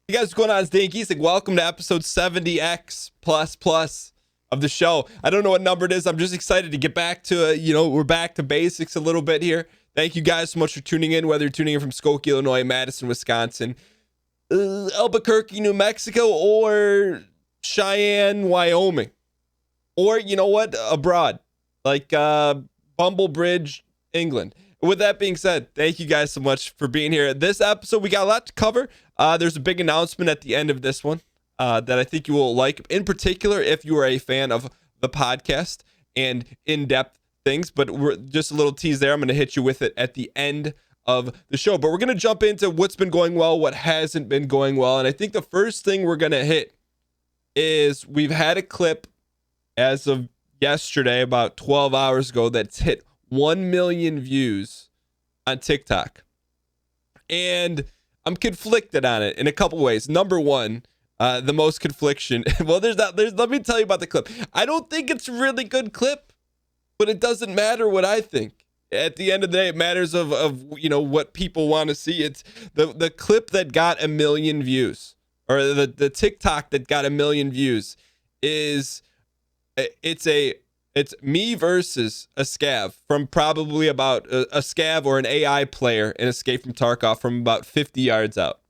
Hey guys, what's going on? It's Gheesling. Welcome to episode 70x plus of the show. I don't know what number it is. I'm just excited to get back to, we're back to basics a little bit here. Thank you guys so much for tuning in, whether you're tuning in from Skokie, Illinois, Madison, Wisconsin, Albuquerque, New Mexico, or Cheyenne, Wyoming, or you know what, abroad, like Bumble Bridge, England. With that being said, thank you guys so much for being here. This episode, we got a lot to cover. There's a big announcement at the end of this one that I think you will like, in particular if you are a fan of the podcast and in-depth things. But we're just a little tease there. I'm going to hit you with it at the end of the show. But we're going to jump into what's been going well, what hasn't been going well. And I think the first thing we're going to hit is we've had a clip as of yesterday, about 12 hours ago, that's hit 1 million views on TikTok. And I'm conflicted on it in a couple ways. Number one, the most confliction. Well, let me tell you about the clip. I don't think it's a really good clip, but it doesn't matter what I think. At the end of the day, it matters of what people want to see. It's the clip that got 1 million views, or the TikTok that got 1 million views is it's me versus a scav from probably about a scav or an AI player in Escape from Tarkov from about 50 yards out.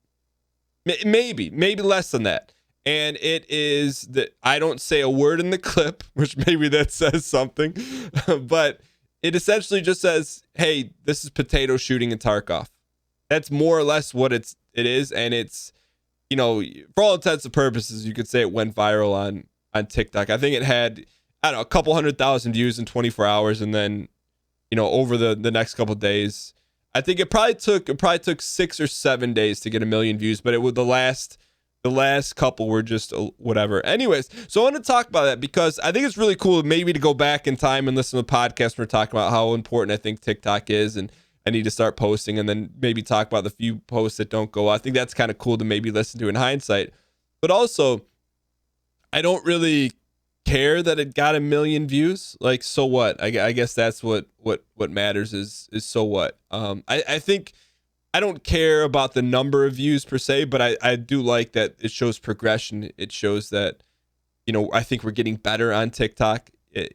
Maybe less than that. And it is that I don't say a word in the clip, which maybe that says something, but it essentially just says, hey, this is potato shooting in Tarkov. That's more or less what it is. And it's, for all intents and purposes, you could say it went viral on TikTok. I think it had, I don't know, a couple 100,000 views in 24 hours. And then, over the next couple of days, I think it probably took 6 or 7 days to get 1 million views, but it was the last couple were just whatever. Anyways, so I want to talk about that because I think it's really cool maybe to go back in time and listen to the podcast. We're talking about how important I think TikTok is, and I need to start posting, and then maybe talk about the few posts that don't go. I think that's kind of cool to maybe listen to in hindsight. But also, I don't really care that it got 1 million views. Like, so what? I guess that's what matters is so what. I think I don't care about the number of views per se, but I do like that it shows progression. It shows that, I think we're getting better on TikTok. A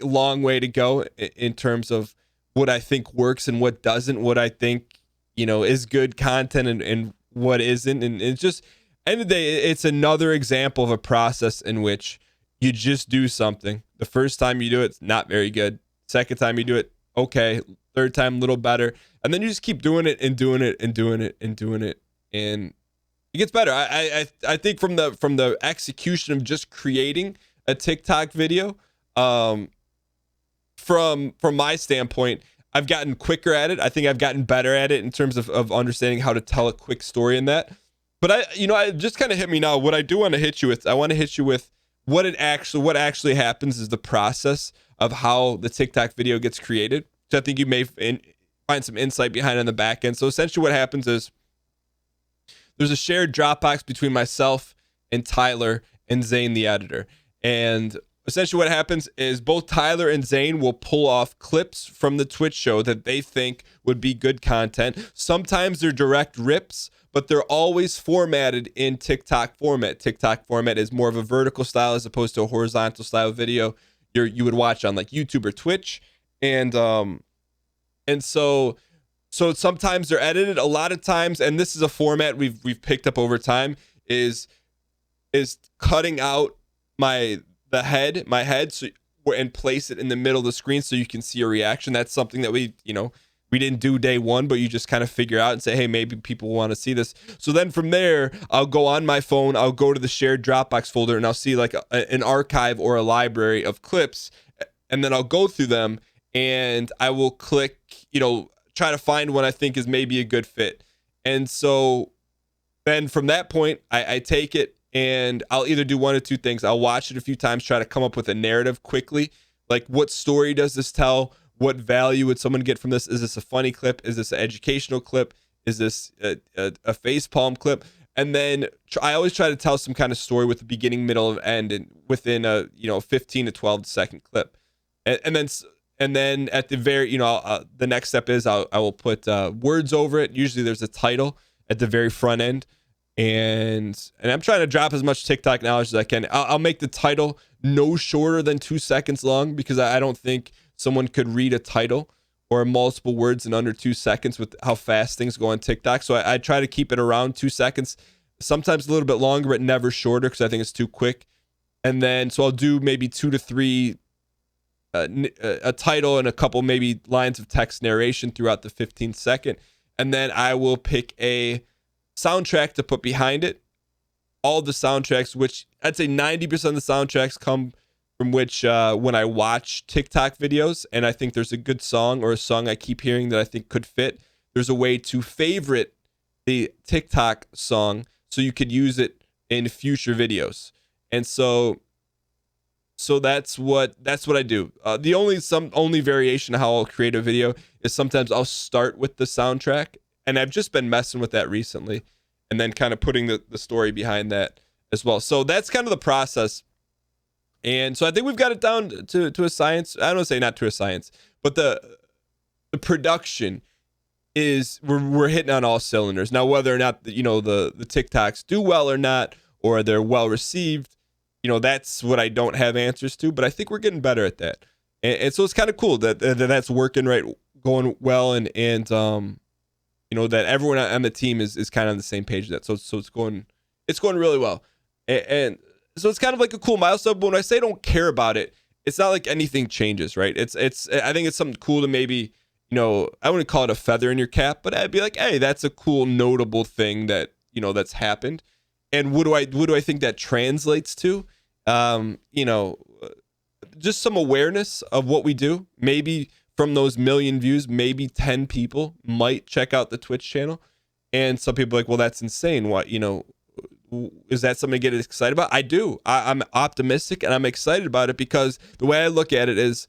long way to go in terms of what I think works and what doesn't, what I think, is good content and what isn't. And it's just, end of the day, it's another example of a process in which you just do something. The first time you do it, it's not very good. Second time you do it, okay. Third time, a little better. And then you just keep doing it and doing it and doing it and doing it. And it gets better. I think from the execution of just creating a TikTok video, from my standpoint, I've gotten quicker at it. I think I've gotten better at it in terms of understanding how to tell a quick story in that. But I just kind of hit me now. What I do want to hit you with, I want to hit you with what actually happens is the process of how the TikTok video gets created. So I think you may find some insight behind it on the back end. So essentially what happens is there's a shared Dropbox between myself and Tyler and Zane, the editor. And essentially what happens is both Tyler and Zane will pull off clips from the Twitch show that they think would be good content. Sometimes they're direct rips, but they're always formatted in TikTok format. TikTok format is more of a vertical style as opposed to a horizontal style video you would watch on like YouTube or Twitch. And so sometimes they're edited. A lot of times, and this is a format we've picked up over time, is cutting out my head so and place it in the middle of the screen so you can see a reaction. That's something that we didn't do day one, but you just kind of figure out and say, hey, maybe people want to see this. So then from there, I'll go on my phone, I'll go to the shared Dropbox folder, and I'll see like an archive or a library of clips, and then I'll go through them and I will click, try to find one I think is maybe a good fit. And so then from that point, I take it and I'll either do one or two things. I'll watch it a few times, try to come up with a narrative quickly. Like, what story does this tell? What value would someone get from this? Is this a funny clip? Is this an educational clip? Is this a facepalm clip? And then I always try to tell some kind of story with the beginning, middle, and end, and within a 15 to 12 second clip. And then at the very, the next step is I will put words over it. Usually there's a title at the very front end. and I'm trying to drop as much TikTok knowledge as I can. I'll make the title no shorter than 2 seconds long, because I don't think someone could read a title or multiple words in under 2 seconds with how fast things go on TikTok. So I try to keep it around 2 seconds, sometimes a little bit longer, but never shorter, because I think it's too quick. And then, so I'll do maybe 2 to 3, a title and a couple maybe lines of text narration throughout the 15 second. And then I will pick a soundtrack to put behind it. All the soundtracks, which I'd say 90% of the soundtracks come from which when I watch TikTok videos and I think there's a good song or a song I keep hearing that I think could fit, there's a way to favorite the TikTok song so you could use it in future videos. And so that's what I do. The only variation of how I'll create a video is sometimes I'll start with the soundtrack, and I've just been messing with that recently, and then kind of putting the story behind that as well. So that's kind of the process. And so I think we've got it down to a science. I don't want to say not to a science, but the production is we're hitting on all cylinders. Now, whether or not the TikToks do well or not, or they're well received, that's what I don't have answers to, but I think we're getting better at that. And so it's kind of cool that that's working right, going well, and that everyone on the team is kind of on the same page with that. So it's going really well. And so it's kind of like a cool milestone. But when I say don't care about it, it's not like anything changes, right? I think it's something cool to maybe, I wouldn't call it a feather in your cap, but I'd be like, hey, that's a cool, notable thing that, that's happened. And what do I think that translates to? Just some awareness of what we do. Maybe from those million views, maybe 10 people might check out the Twitch channel. And some people are like, well, that's insane. What, is that something to get excited about? I do. I'm optimistic and I'm excited about it, because the way I look at it is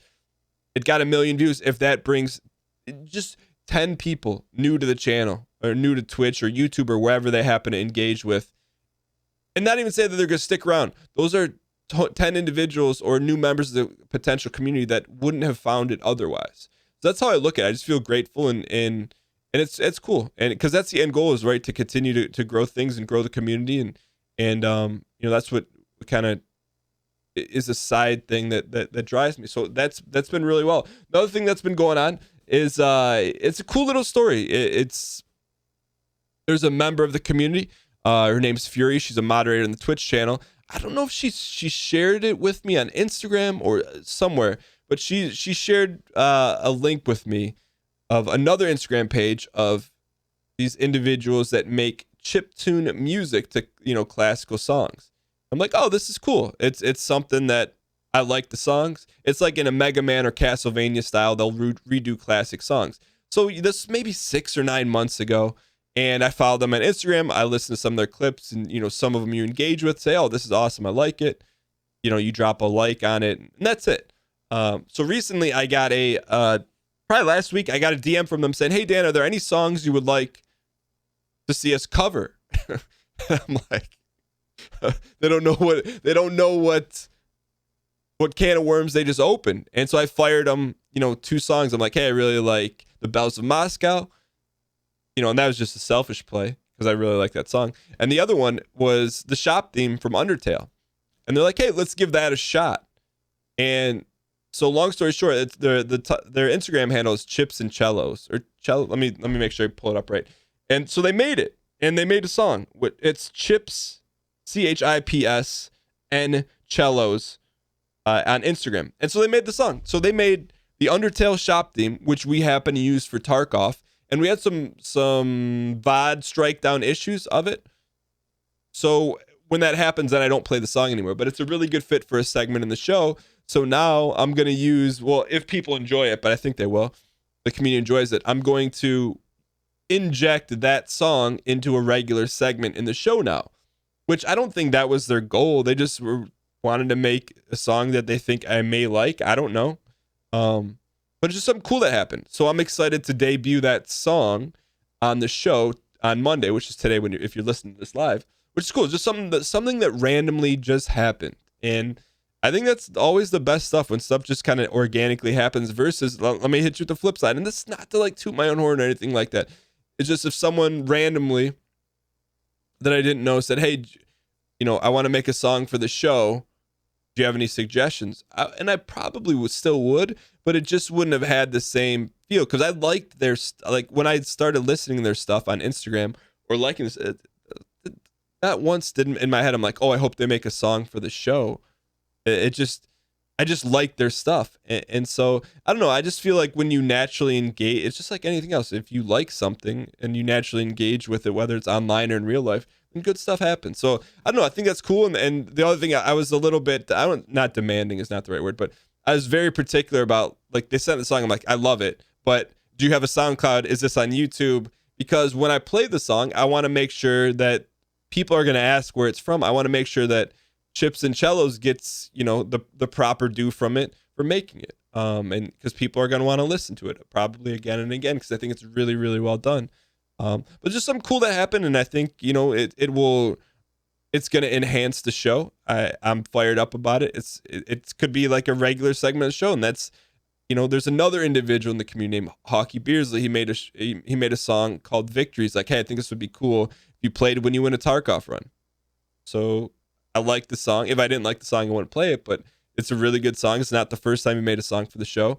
it got 1 million views. If that brings just 10 people new to the channel or new to Twitch or YouTube or wherever they happen to engage with, and not even say that they're going to stick around. Those are 10 individuals or new members of the potential community that wouldn't have found it otherwise. So that's how I look at it. I just feel grateful and it's cool. And because that's the end goal, is right, to continue to grow things and grow the community. And that's what kind of is a side thing that drives me. So that's been really well. Another thing that's been going on is it's a cool little story. There's a member of the community. Her name's Fury. She's a moderator in the Twitch channel. I don't know if she shared it with me on Instagram or somewhere, but she shared a link with me of another Instagram page of these individuals that make chiptune music to classical songs. I'm like, oh, this is cool. It's something that I like the songs. It's like in a Mega Man or Castlevania style, they'll redo classic songs. So this maybe 6 or 9 months ago. And I followed them on Instagram. I listened to some of their clips, and some of them you engage with, say, oh, this is awesome, I like it. You drop a like on it, and that's it. So recently I got probably last week, I got a DM from them saying, hey, Dan, are there any songs you would like to see us cover? I'm like, they don't know what can of worms they just opened. And so I fired them, 2 songs. I'm like, hey, I really like The Bells of Moscow. And that was just a selfish play because I really like that song. And the other one was the shop theme from Undertale. And they're like, hey, let's give that a shot. And so long story short, it's their Instagram handle is Chips and Cellos, or cello. Let me make sure I pull it up right. And so they made it, and they made a song. It's Chips, CHIPS, and Cellos on Instagram. And so they made the song. So they made the Undertale shop theme, which we happen to use for Tarkov. And we had some VOD strike down issues of it. So when that happens, then I don't play the song anymore. But it's a really good fit for a segment in the show. So now I'm going to use, well, if people enjoy it, but I think they will, the community enjoys it, I'm going to inject that song into a regular segment in the show now, which I don't think that was their goal. They just wanted to make a song that they think I may like. I don't know. But it's just something cool that happened. So I'm excited to debut that song on the show on Monday, which is today if you're listening to this live, which is cool. It's just something that randomly just happened. And I think that's always the best stuff, when stuff just kind of organically happens, versus, let me hit you with the flip side. And this is not to like toot my own horn or anything like that. It's just if someone randomly that I didn't know said, hey, I want to make a song for the show. Do you have any suggestions? And I probably still would, but it just wouldn't have had the same feel, because I liked their like when I started listening to their stuff on Instagram or liking this. Not once didn't in my head I'm like, oh, I hope they make a song for the show. I just like their stuff, and so I don't know. I just feel like when you naturally engage, it's just like anything else. If you like something and you naturally engage with it, whether it's online or in real life, then good stuff happens. So I don't know. I think that's cool. And the other thing, I was a little bit, not demanding is not the right word, but I was very particular about, like, they sent the song. I'm like, I love it, but do you have a SoundCloud? Is this on YouTube? Because when I play the song, I want to make sure that people are going to ask where it's from. I want to make sure that Chips and Cellos gets, the proper due from it for making it. And because people are going to want to listen to it probably again and again, because I think it's really, really well done. But just something cool that happened. And I think, it's going to enhance the show. I'm fired up about it. It could be like a regular segment of the show. And that's, there's another individual in the community named Hawkey Beersley. He made a song called Victory. He's like, hey, I think this would be cool if you played when you win a Tarkov run. So I like the song. If I didn't like the song, I wouldn't play it, but it's a really good song. It's not the first time he made a song for the show.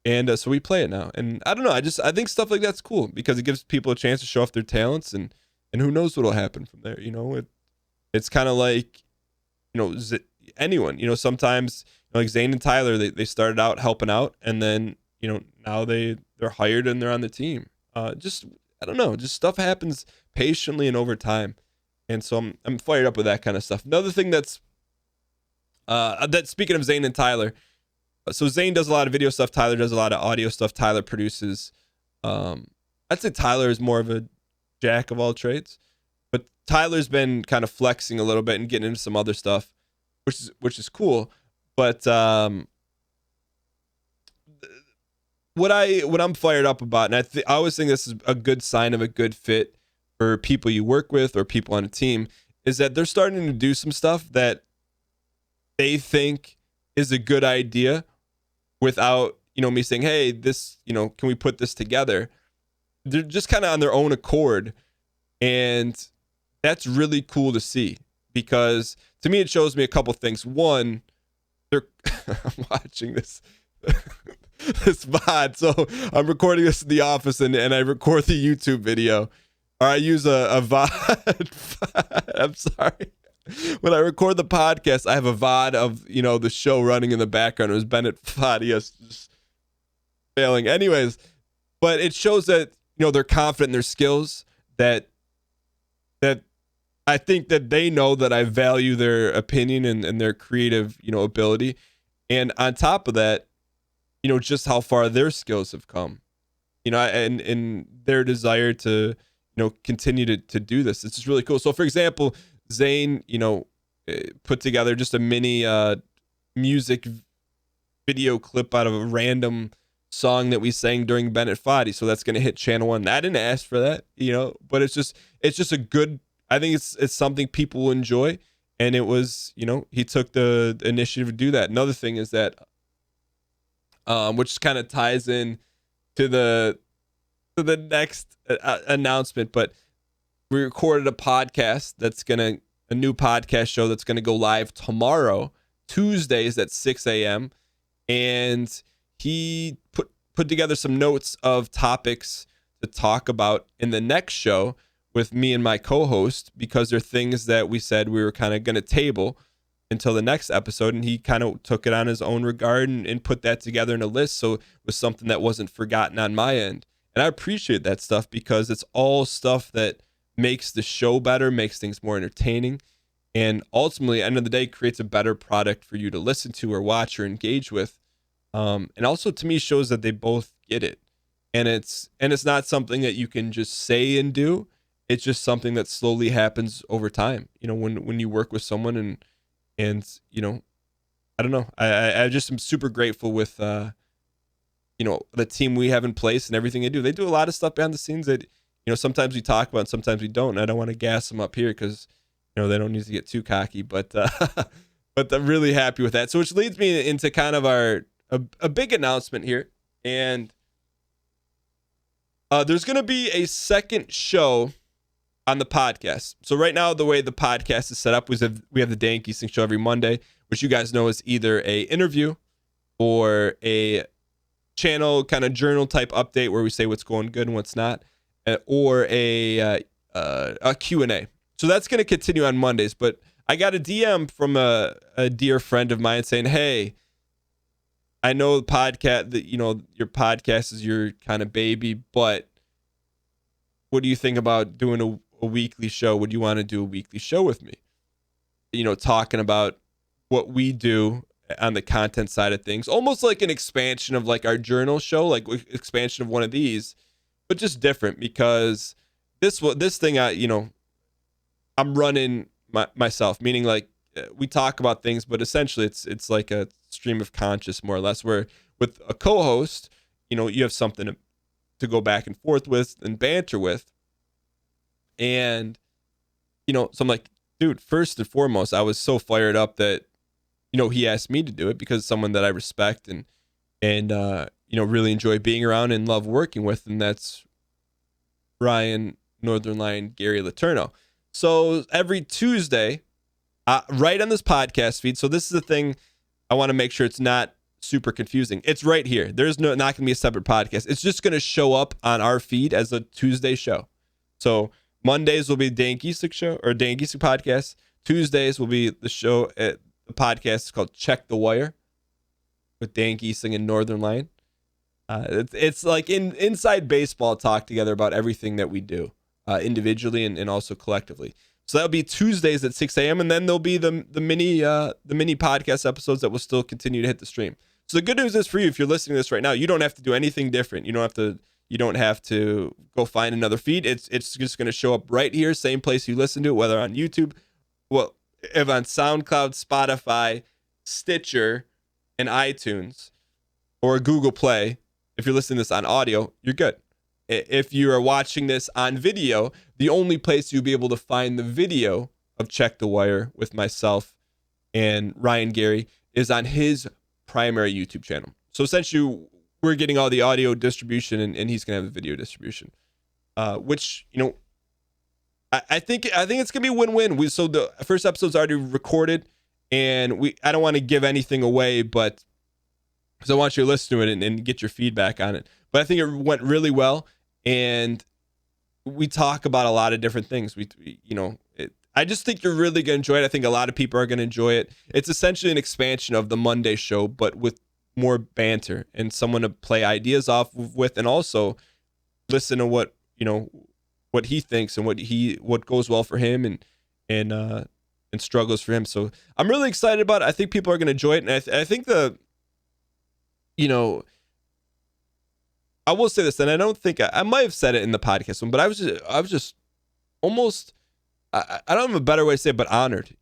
And so we play it now. And I don't know. I think stuff like that's cool because it gives people a chance to show off their talents, and who knows what'll happen from there. It's kind of like, anyone, sometimes like Zane and Tyler, they started out helping out, and then, now they're hired and they're on the team. I don't know, just stuff happens patiently and over time. And so I'm fired up with that kind of stuff. Another thing that's speaking of Zane and Tyler, so Zane does a lot of video stuff. Tyler does a lot of audio stuff. Tyler produces. I'd say Tyler is more of a jack of all trades, but Tyler's been kind of flexing a little bit and getting into some other stuff, which is cool. But what I'm fired up about, and I always think this is a good sign of a good fit for people you work with or people on a team, is that they're starting to do some stuff that they think is a good idea without, me saying, hey, this, can we put this together? They're just kind of on their own accord. And that's really cool to see, because to me, it shows me a couple things. One, I'm watching this VOD. So I'm recording this in the office, and I record the YouTube video. Or I use a VOD. I'm sorry. When I record the podcast, I have a VOD of, the show running in the background. It was Bennett Fadias just failing. Anyways, but it shows that, they're confident in their skills, that I think that they know that I value their opinion and their creative, ability. And on top of that, just how far their skills have come, and their desire to, continue to do this. It's just really cool. So for example, Zane, put together just a mini music video clip out of a random song that we sang during Bennett Foddy. So that's going to hit channel 1. I didn't ask for that, but it's just a good, I think it's something people will enjoy. And it was, he took the initiative to do that. Another thing is that, which kind of ties in to the next announcement, but we recorded a podcast a new podcast show that's going to go live tomorrow, Tuesdays at 6 a.m. And he put together some notes of topics to talk about in the next show with me and my co-host, because they're things that we said we were kind of going to table until the next episode. And he kind of took it on his own regard and put that together in a list. So it was something that wasn't forgotten on my end. And I appreciate that stuff, because it's all stuff that makes the show better, makes things more entertaining, and ultimately, at the end of the day, creates a better product for you to listen to or watch or engage with. And also, to me, shows that they both get it. And it's not something that you can just say and do. It's just something that slowly happens over time. When you work with someone and I don't know. I just am super grateful with the team we have in place and everything they do. They do a lot of stuff behind the scenes that, sometimes we talk about and sometimes we don't. And I don't want to gas them up here because, they don't need to get too cocky, but I'm really happy with that. So which leads me into kind of a big announcement here. And there's going to be a second show on the podcast. So right now, the way the podcast is set up is we have the Dan Gheesling show every Monday, which you guys know is either a interview or a channel kind of journal type update where we say what's going good and what's not, or a Q&A. So that's going to continue on Mondays. But I got a DM from a dear friend of mine saying, hey, I know the podcast that, your podcast is your kind of baby, but what do you think about doing a weekly show? Would you want to do a weekly show with me? Talking about what we do on the content side of things, almost like an expansion of like our journal show, like expansion of one of these, but just different because this thing, I'm running myself, meaning like we talk about things, but essentially it's like a stream of conscious more or less, where with a co-host, you have something to go back and forth with and banter with. And, so I'm like, dude, first and foremost, I was so fired up that, he asked me to do it because it's someone that I respect and really enjoy being around and love working with. And that's Ryan, Northern Lion, Gary Letourneau. So every Tuesday, right on this podcast feed. So this is the thing I want to make sure it's not super confusing. It's right here. There's not going to be a separate podcast. It's just going to show up on our feed as a Tuesday show. So Mondays will be Dan Gheesling show or Dan Gheesling podcast. Tuesdays will be the show at the podcast is called Check the Wire with Dan Gheesling and Northern Lion. It's like inside baseball talk together about everything that we do individually and also collectively. So that'll be Tuesdays at 6 a.m. and then there'll be the mini podcast episodes that will still continue to hit the stream. So the good news is for you, if you're listening to this right now, you don't have to do anything different. You don't have to go find another feed. It's just going to show up right here, same place you listen to it, whether on YouTube, if on SoundCloud, Spotify, Stitcher, and iTunes, or Google Play. If you're listening to this on audio, you're good. If you are watching this on video, the only place you'll be able to find the video of Check the Wire with myself and Ryan Gary is on his primary YouTube channel. So essentially, we're getting all the audio distribution and he's going to have the video distribution, which, I think it's going to be win-win. So the first episode's already recorded and I don't want to give anything away, but because I want you to listen to it and get your feedback on it. But I think it went really well. And we talk about a lot of different things. I just think you're really going to enjoy it. I think a lot of people are going to enjoy it. It's essentially an expansion of the Monday show, but with more banter and someone to play ideas off with, and also listen to what he thinks and what goes well for him and struggles for him. So I'm really excited about it. I think people are going to enjoy it. And I think I will say this, and I don't think I might have said it in the podcast one, but I was just almost, I don't have a better way to say it, but honored.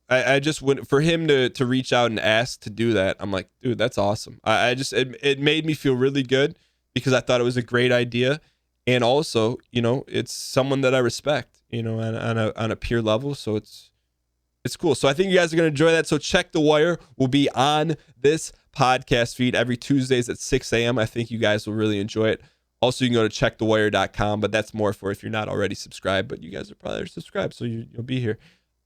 I just went for him to reach out and ask to do that. I'm like, dude, that's awesome. It made me feel really good because I thought it was a great idea. And also, it's someone that I respect, on a peer level. So it's cool. So I think you guys are going to enjoy that. So Check the Wire will be on this podcast feed every Tuesdays at 6 a.m. I think you guys will really enjoy it. Also, you can go to checkthewire.com, but that's more for if you're not already subscribed, but you guys are probably subscribed, so you'll be here.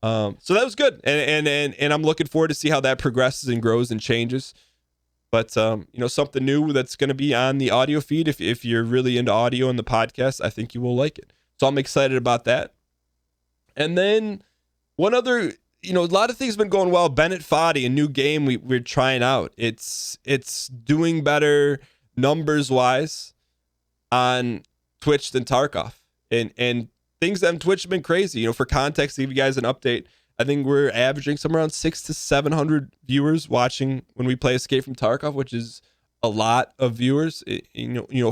So that was good. And I'm looking forward to see how that progresses and grows and changes. But, something new that's going to be on the audio feed. If you're really into audio and the podcast, I think you will like it. So I'm excited about that. And then one other, a lot of things have been going well. Bennett Foddy, a new game we're trying out. It's doing better numbers wise on Twitch than Tarkov. And things on Twitch have been crazy. For context, to give you guys an update, I think we're averaging somewhere around 600 to 700 viewers watching when we play Escape from Tarkov, which is a lot of viewers,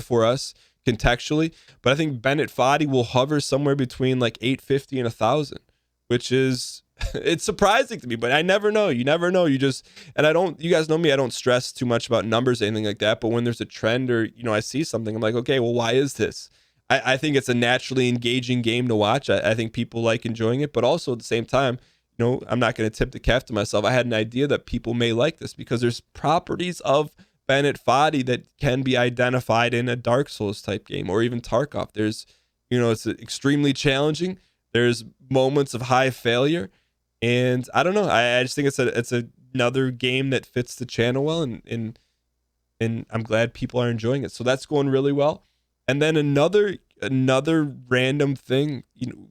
for us contextually. But I think Bennett Foddy will hover somewhere between like 850 and 1,000, which is, it's surprising to me, but I never know. You never know. You guys know me, I don't stress too much about numbers or anything like that. But when there's a trend or, I see something, I'm like, okay, well, why is this? I think it's a naturally engaging game to watch. I think people like enjoying it, but also at the same time, I'm not going to tip the cap to myself. I had an idea that people may like this because there's properties of Bennett Foddy that can be identified in a Dark Souls type game or even Tarkov. There's, it's extremely challenging, There's moments of high failure, and I don't know. I just think it's another game that fits the channel well, and I'm glad people are enjoying it. So that's going really well. And then another random thing,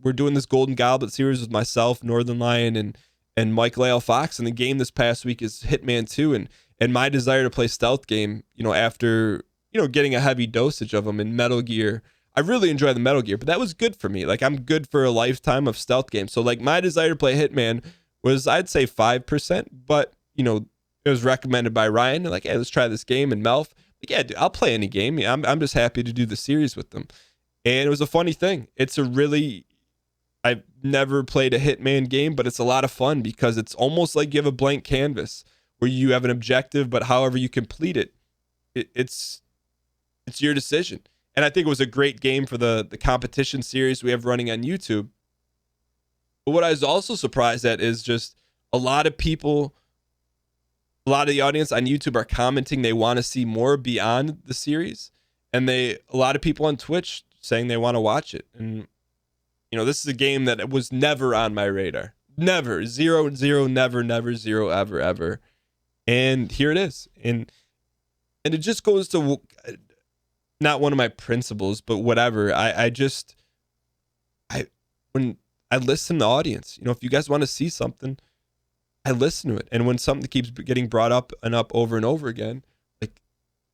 we're doing this Golden Goblet series with myself, Northern Lion, and Michael A. L. Fox, and the game this past week is Hitman 2, and my desire to play stealth game, after getting a heavy dosage of them in Metal Gear. I really enjoy the Metal Gear, but that was good for me. Like, I'm good for a lifetime of stealth games. So like my desire to play Hitman was, I'd say 5%, but it was recommended by Ryan. Like, hey, let's try this game. And Melf, like, yeah, dude, I'll play any game. I'm just happy to do the series with them. And it was a funny thing. I've never played a Hitman game, but it's a lot of fun because it's almost like you have a blank canvas where you have an objective, but however you complete it, it's your decision. And I think it was a great game for the competition series we have running on YouTube. But what I was also surprised at is just a lot of the audience on YouTube are commenting they want to see more beyond the series. And a lot of people on Twitch saying they want to watch it. And, this is a game that was never on my radar. Never. Zero, never, zero, ever. And here it is. And it just goes to not one of my principles, but whatever. When I listen to the audience, if you guys want to see something, I listen to it. And when something keeps getting brought up and up over and over again, like,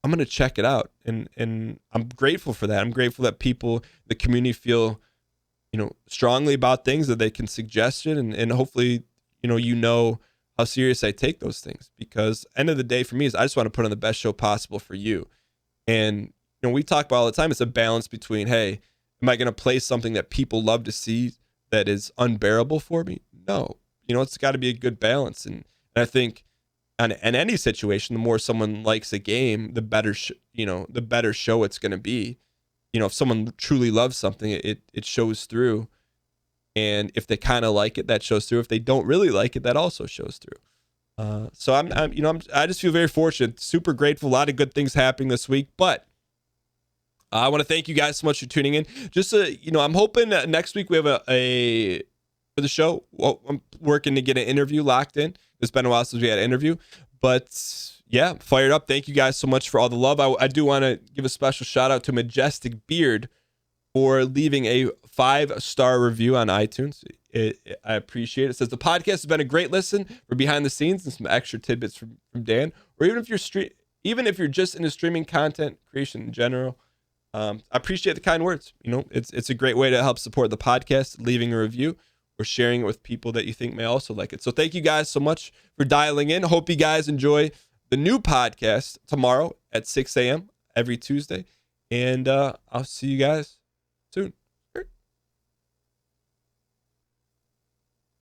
I'm going to check it out. And I'm grateful for that. I'm grateful that people, the community, feel, strongly about things, that they can suggest it. And hopefully, how serious I take those things, because end of the day for me is I just want to put on the best show possible for you. And, we talk about all the time, it's a balance between, hey, am I going to play something that people love to see that is unbearable for me? No. It's got to be a good balance. And I think in any situation, the more someone likes a game, the better, the better show it's going to be. If someone truly loves something, it shows through. And if they kind of like it, that shows through. If they don't really like it, that also shows through. So I just feel very fortunate, super grateful. A lot of good things happening this week, but I want to thank you guys so much for tuning in. Just I'm hoping next week we have for the show. Well, I'm working to get an interview locked in. It's been a while since we had an interview, but yeah, fired up. Thank you guys so much for all the love. I do want to give a special shout out to Majestic Beard for leaving a 5-star review on iTunes. I appreciate it. It says the podcast has been a great listen for behind the scenes and some extra tidbits from Dan, or even if you're just into streaming content creation in general. I appreciate the kind words. It's a great way to help support the podcast, leaving a review or sharing it with people that you think may also like it. So thank you guys so much for dialing in. Hope you guys enjoy the new podcast tomorrow at 6 a.m. every Tuesday. And I'll see you guys soon.